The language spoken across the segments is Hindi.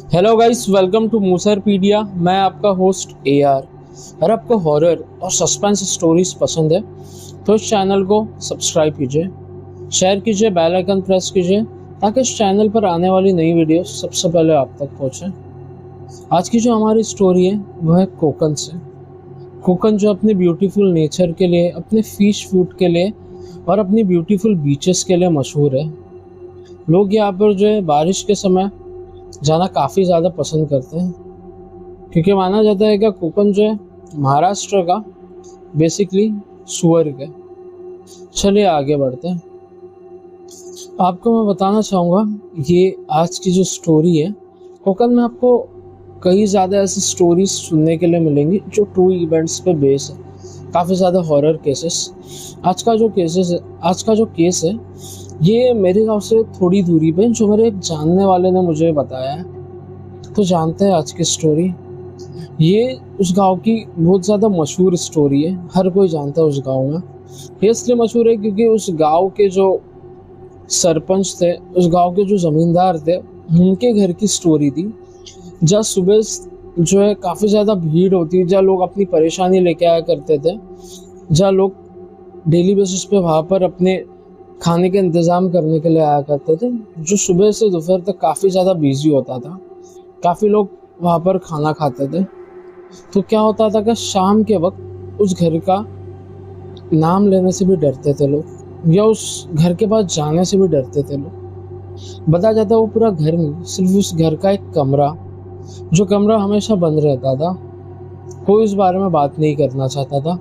हेलो गाइस, वेलकम टू मूसरपीडिया। मैं आपका होस्ट AR। अगर आपको हॉरर और सस्पेंस स्टोरीज पसंद है तो इस चैनल को सब्सक्राइब कीजिए, शेयर कीजिए, बेल आइकन प्रेस कीजिए ताकि इस चैनल पर आने वाली नई वीडियो सबसे पहले आप तक पहुंचे। आज की जो हमारी स्टोरी है वो है कोकन से। कोकन जो अपने ब्यूटीफुल नेचर के लिए, अपने फिश फूड के लिए और अपनी ब्यूटीफुल बीचेस के लिए मशहूर है। लोग यहाँ पर जो है बारिश के समय जाना काफ़ी ज़्यादा पसंद करते हैं, क्योंकि माना जाता है कि कोकन जो है महाराष्ट्र का बेसिकली स्वर्ग है। चलिए आगे बढ़ते हैं। आपको मैं बताना चाहूँगा, ये आज की जो स्टोरी है कोकन में, आपको कई ज़्यादा ऐसी स्टोरीज सुनने के लिए मिलेंगी जो ट्रू इवेंट्स पे बेस है। काफ़ी ज़्यादा हॉरर केसेस। आज का जो केस है ये मेरे गांव से थोड़ी दूरी पे, जो मेरे एक जानने वाले ने मुझे बताया है। तो जानते हैं आज की स्टोरी। ये उस गांव की बहुत ज़्यादा मशहूर स्टोरी है, हर कोई जानता है उस गांव में। ये इसलिए मशहूर है क्योंकि उस गांव के जो सरपंच थे, उस गांव के जो ज़मींदार थे, उनके घर की स्टोरी थी। जहाँ सुबह जो है काफ़ी ज़्यादा भीड़ होती है, जहाँ लोग अपनी परेशानी लेके आया करते थे, जहाँ लोग डेली बेसिस पे वहाँ पर अपने खाने के इंतज़ाम करने के लिए आया करते थे, जो सुबह से दोपहर तक काफ़ी ज़्यादा बिजी होता था। काफ़ी लोग वहाँ पर खाना खाते थे। तो क्या होता था कि शाम के वक्त उस घर का नाम लेने से भी डरते थे लोग, या उस घर के पास जाने से भी डरते थे लोग। बताया जाता है वो पूरा घर नहीं, सिर्फ उस घर का एक कमरा, जो कमरा हमेशा बंद रहता था। कोई उस बारे में बात नहीं करना चाहता था।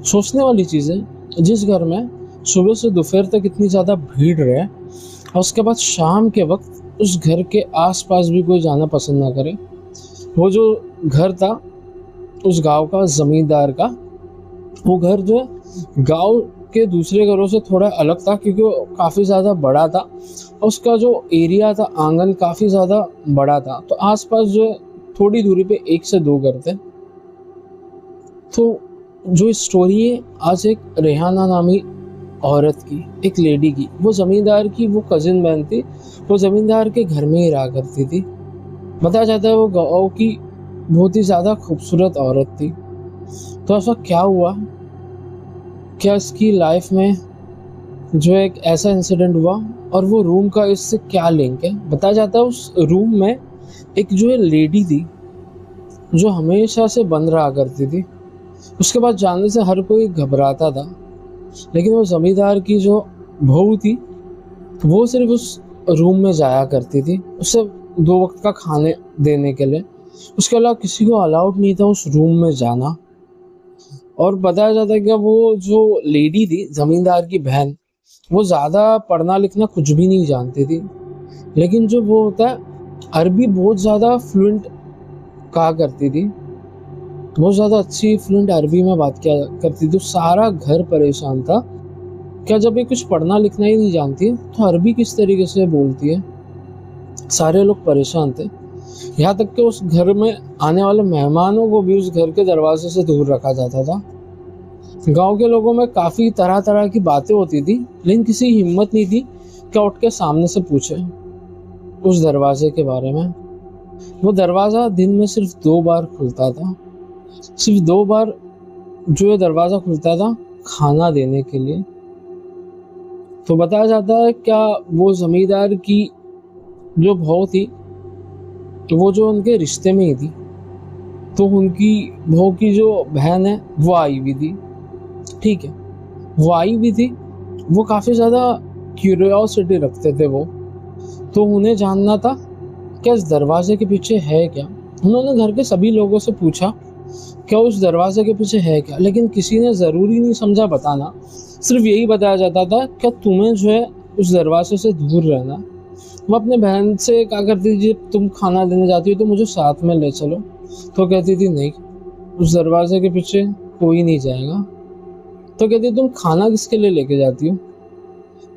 सोचने वाली चीज़ है, जिस घर में सुबह से दोपहर तक इतनी ज़्यादा भीड़ रहे और उसके बाद शाम के वक्त उस घर के आसपास भी कोई जाना पसंद ना करे। वो जो घर था उस गांव का ज़मींदार का, वो घर जो है गांव के दूसरे घरों से थोड़ा अलग था, क्योंकि वो काफ़ी ज़्यादा बड़ा था। उसका जो एरिया था, आंगन काफ़ी ज़्यादा बड़ा था। तो आसपास जो है थोड़ी दूरी पे 1 से 2 घर थे। तो जो स्टोरी है आज एक रेहाना नामी औरत की, एक लेडी की। वो ज़मींदार की वो कजिन बहन थी। वो ज़मींदार के घर में ही रहा करती थी। बताया जाता है वो गाँव की बहुत ही ज़्यादा खूबसूरत औरत थी। तो ऐसा क्या हुआ, क्या इसकी लाइफ में जो एक ऐसा इंसिडेंट हुआ और वो रूम का इससे क्या लिंक है। बताया जाता है उस रूम में एक जो है लेडी थी, जो हमेशा से बंद रहा करती थी। उसके बाद जाने से हर कोई घबराता था, लेकिन वो ज़मींदार की जो बहू थी वो सिर्फ उस रूम में जाया करती थी, उसे 2 वक्त का खाने देने के लिए। उसके अलावा किसी को अलाउड नहीं था उस रूम में जाना। और बताया जाता है कि वो जो लेडी थी, ज़मींदार की बहन, वो ज़्यादा पढ़ना लिखना कुछ भी नहीं जानती थी, लेकिन जो वो होता है अरबी बहुत ज़्यादा फ्लुएंट कहा करती थी। बहुत ज़्यादा अच्छी फ्लुएंट अरबी में बात किया करती थी। तो सारा घर परेशान था, क्या जब ये कुछ पढ़ना लिखना ही नहीं जानती है तो अरबी किस तरीके से बोलती है। सारे लोग परेशान थे, यहाँ तक कि उस घर में आने वाले मेहमानों को भी उस घर के दरवाजे से दूर रखा जाता था। गांव के लोगों में काफ़ी तरह तरह की बातें होती थी, लेकिन किसी की हिम्मत नहीं थी कि उठ के सामने से पूछे उस दरवाजे के बारे में। वो दरवाज़ा दिन में सिर्फ 2 बार खुलता था। सिर्फ 2 बार जो ये दरवाज़ा खुलता था खाना देने के लिए। तो बताया जाता है क्या वो ज़मींदार की जो बहू थी, वो जो उनके रिश्ते में ही थी। तो उनकी बहू की जो बहन है वो आई हुई थी, ठीक है, वो आई हुई थी। वो काफ़ी ज़्यादा क्यूरियोसिटी रखते थे वो। तो उन्हें जानना था क्या इस दरवाजे के पीछे है क्या। उन्होंने घर के सभी लोगों से पूछा क्या उस दरवाजे के पीछे है क्या, लेकिन किसी ने ज़रूरी नहीं समझा बताना। सिर्फ यही बताया जाता था क्या तुम्हें जो है उस दरवाजे से दूर रहना। वो अपने बहन से कहा करती थी तुम खाना देने जाती हो तो मुझे साथ में ले चलो। तो कहती थी नहीं, उस दरवाजे के पीछे कोई नहीं जाएगा। तो कहती तुम खाना किसके लिए लेके जाती हो।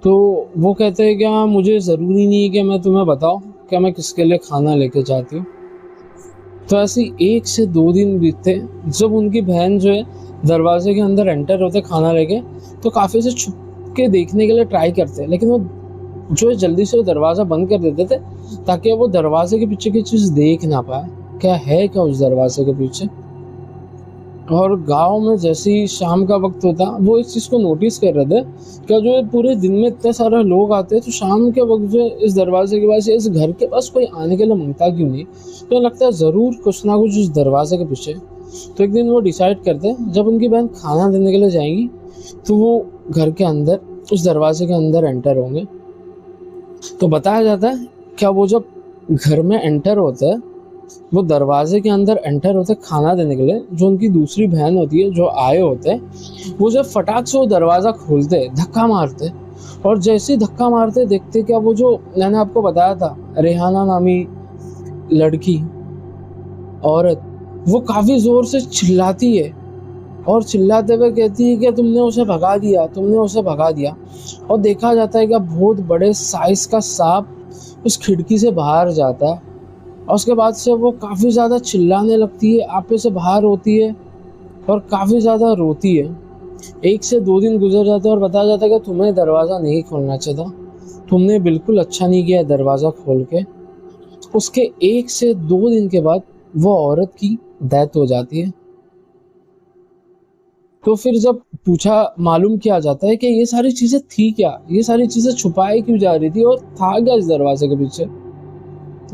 तो वो कहते हैं कि हाँ, मुझे ज़रूरी नहीं है कि मैं तुम्हें बताऊँ क्या मैं किसके लिए खाना लेके जाती हूँ। तो ऐसे 1 से 2 दिन बीतते। जब उनकी बहन जो है दरवाजे के अंदर एंटर होते खाना लेके, तो काफ़ी से छुप के देखने के लिए ट्राई करते हैं, लेकिन वो जो है जल्दी से वो दरवाज़ा बंद कर देते थे ताकि वो दरवाजे के पीछे की चीज़ देख ना पाए, क्या है क्या उस दरवाजे के पीछे। और गांव में जैसे ही शाम का वक्त होता, वो इस चीज़ को नोटिस कर रहे थे क्या जो है पूरे दिन में इतने सारे लोग आते हैं, तो शाम के वक्त जो है इस दरवाजे के पास, इस घर के पास कोई आने के लिए मांगता क्यों नहीं। तो लगता है ज़रूर कुछ ना कुछ उस दरवाजे के पीछे। तो एक दिन वो डिसाइड करते हैं, जब उनकी बहन खाना देने के लिए जाएंगी तो वो घर के अंदर, उस दरवाजे के अंदर एंटर होंगे। तो बताया जाता है क्या वो जब घर में एंटर होता है, वो दरवाजे के अंदर एंटर होते खाना देने के लिए, जो उनकी दूसरी बहन होती है, जो आए होते हैं, वो जब फटाक से वो दरवाज़ा खोलते, धक्का मारते, और जैसे ही धक्का मारते देखते क्या वो जो मैंने आपको बताया था रेहाना नामी लड़की, औरत, वो काफ़ी ज़ोर से चिल्लाती है और चिल्लाते हुए कहती है कि तुमने उसे भगा दिया, तुमने उसे भगा दिया। और देखा जाता है कि बहुत बड़े साइज़ का सांप उस खिड़की से बाहर जाता है, और उसके बाद से वो काफ़ी ज़्यादा चिल्लाने लगती है, आपे से बाहर होती है और काफ़ी ज़्यादा रोती है। 1 से 2 दिन गुजर जाते हैं और बताया जाता है कि तुम्हें दरवाज़ा नहीं खोलना चाहिए था, तुमने बिल्कुल अच्छा नहीं किया दरवाज़ा खोल के। उसके 1 से 2 दिन के बाद वो औरत की डेथ हो जाती है। तो फिर जब पूछा, मालूम किया जाता है कि ये सारी चीज़ें थी क्या, ये सारी चीज़ें छुपाई क्यों जा रही थी और था क्या इस दरवाजे के पीछे।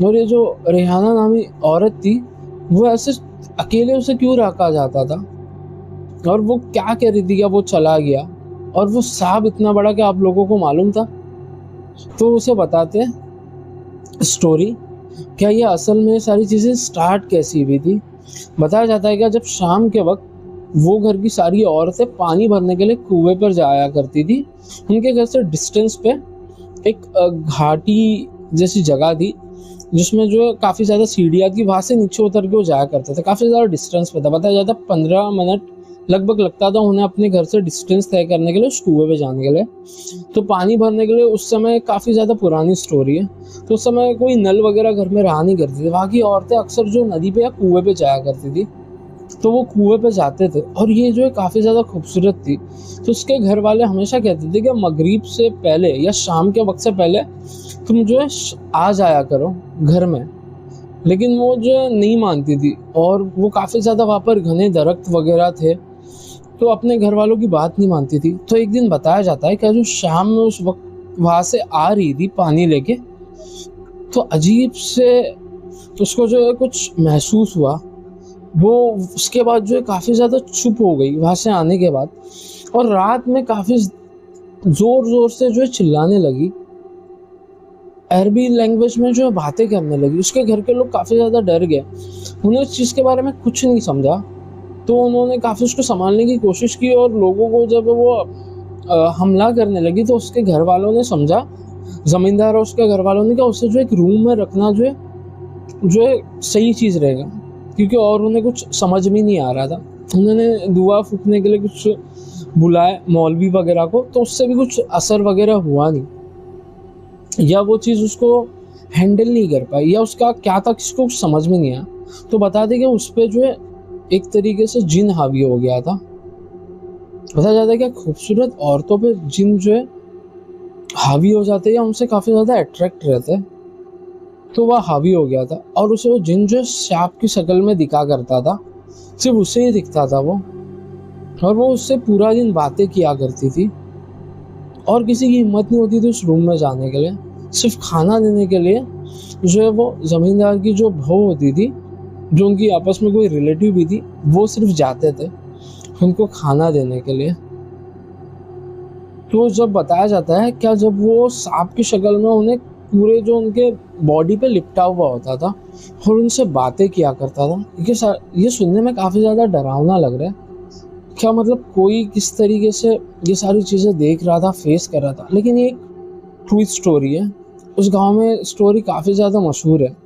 और ये जो रेहाना नामी औरत थी, वो ऐसे अकेले उसे क्यों रखा जाता था, और वो क्या कह रही थी, क्या वो चला गया, और वो सांप इतना बड़ा कि आप लोगों को मालूम था। तो उसे बताते हैं स्टोरी, क्या ये असल में सारी चीज़ें स्टार्ट कैसी हुई थी। बताया जाता है कि जब शाम के वक्त वो घर की सारी औरतें पानी भरने के लिए कुएं पर जाया करती थी, उनके घर से डिस्टेंस पे एक घाटी जैसी जगह थी जिसमें जो काफ़ी ज़्यादा सीढ़ियाँ थी, वहाँ से नीचे उतर के वो जाया करते थे। काफ़ी ज़्यादा डिस्टेंस पे था, बताया जाता 15 मिनट लगभग लगता था उन्हें अपने घर से डिस्टेंस तय करने के लिए, उस कुएं पे जाने के लिए। तो पानी भरने के लिए उस समय, काफ़ी ज़्यादा पुरानी स्टोरी है, तो उस समय कोई नल वगैरह घर में रहा नहीं करती थी। वहाँ की औरतें अक्सर जो नदी पे या कुएं पे जाया करती थी, तो वो कुएं पे जाते थे, और ये जो है काफ़ी ज़्यादा खूबसूरत थी। तो उसके घर वाले हमेशा कहते थे कि मगरिब से पहले या शाम के वक्त से पहले तुम जो है आ जाया करो घर में। लेकिन वो जो है नहीं मानती थी, और वो काफ़ी ज़्यादा वहाँ पर घने दरख्त वगैरह थे, तो अपने घर वालों की बात नहीं मानती थी। तो एक दिन बताया जाता है कि जो शाम में उस वक्त वहाँ से आ रही थी पानी लेके, तो अजीब से उसको जो है कुछ महसूस हुआ। वो उसके बाद जो है काफ़ी ज़्यादा चुप हो गई वहाँ से आने के बाद, और रात में काफ़ी ज़ोर ज़ोर से जो है चिल्लाने लगी, अरबी लैंग्वेज में जो है बातें करने लगी। उसके घर के लोग काफ़ी ज़्यादा डर गए, उन्होंने इस चीज़ के बारे में कुछ नहीं समझा। तो उन्होंने काफ़ी उसको संभालने की कोशिश की, और लोगों को जब वो हमला करने लगी तो उसके घर वालों ने समझा, ज़मींदार और उसके घर वालों ने कहा उसे जो एक रूम में रखना जो है सही चीज़ रहेगा, क्योंकि और उन्हें कुछ समझ में नहीं आ रहा था। उन्होंने दुआ फूकने के लिए कुछ बुलाए मौलवी वगैरह को, तो उससे भी कुछ असर वगैरह हुआ नहीं, या वो चीज़ उसको हैंडल नहीं कर पाई, या उसका क्या था किसको कुछ समझ में नहीं आया। तो बता दें कि उस पर जो है एक तरीके से जिन हावी हो गया था। बताया जाता है कि खूबसूरत औरतों पे जिन जो है हावी हो जाते हैं या उनसे काफ़ी ज़्यादा अट्रैक्ट रहते हैं, तो वह हावी हो गया था, और उसे वो जिन जो सांप की शक्ल में दिखा करता था, सिर्फ उसे ही दिखता था वो, और वो उससे पूरा दिन बातें किया करती थी, और किसी की हिम्मत नहीं होती थी उस रूम में जाने के लिए। सिर्फ खाना देने के लिए जो है वो ज़मींदार की जो बहू होती थी, जो उनकी आपस में कोई रिलेटिव भी थी, वो सिर्फ जाते थे उनको खाना देने के लिए। तो जब बताया जाता है क्या, जब वो सांप की शक्ल में उन्हें पूरे जो उनके बॉडी पे लिपटा हुआ होता था और उनसे बातें किया करता था, ये सुनने में काफ़ी ज़्यादा डरावना लग रहा है। क्या मतलब कोई किस तरीके से ये सारी चीज़ें देख रहा था, फेस कर रहा था, लेकिन ये एक ट्रू स्टोरी है। उस गांव में स्टोरी काफ़ी ज़्यादा मशहूर है।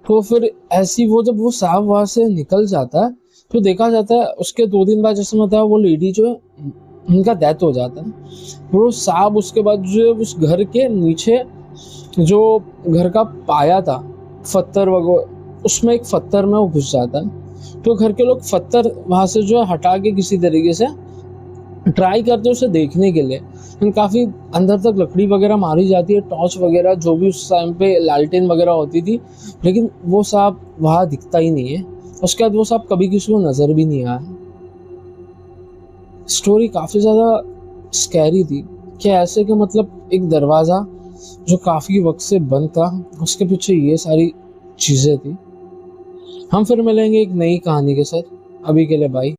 तो फिर ऐसी वो जब वो सांप वहाँ से निकल जाता है, तो देखा जाता है उसके 2 दिन बाद, जैसे बताया, वो लेडी जो है उनका डेथ हो जाता है। वो सांप उसके बाद जो है उस घर के नीचे जो घर का पाया था, पत्थर वगैरह, उसमें एक पत्थर में वो घुस जाता है। तो घर के लोग पत्थर वहाँ से जो है हटा के किसी तरीके से ट्राई करते उसे देखने के लिए, लेकिन काफ़ी अंदर तक लकड़ी वगैरह मारी जाती है, टॉर्च वगैरह जो भी उस टाइम पे लालटेन वगैरह होती थी, लेकिन वो सांप वहाँ दिखता ही नहीं है। उसके बाद वो सांप कभी किसी को नज़र भी नहीं आया। स्टोरी काफ़ी ज़्यादा स्कैरी थी कि ऐसे कि मतलब एक दरवाज़ा जो काफ़ी वक्त से बंद था, उसके पीछे ये सारी चीज़ें थी। हम फिर मिलेंगे एक नई कहानी के साथ। अभी के लिए बाय।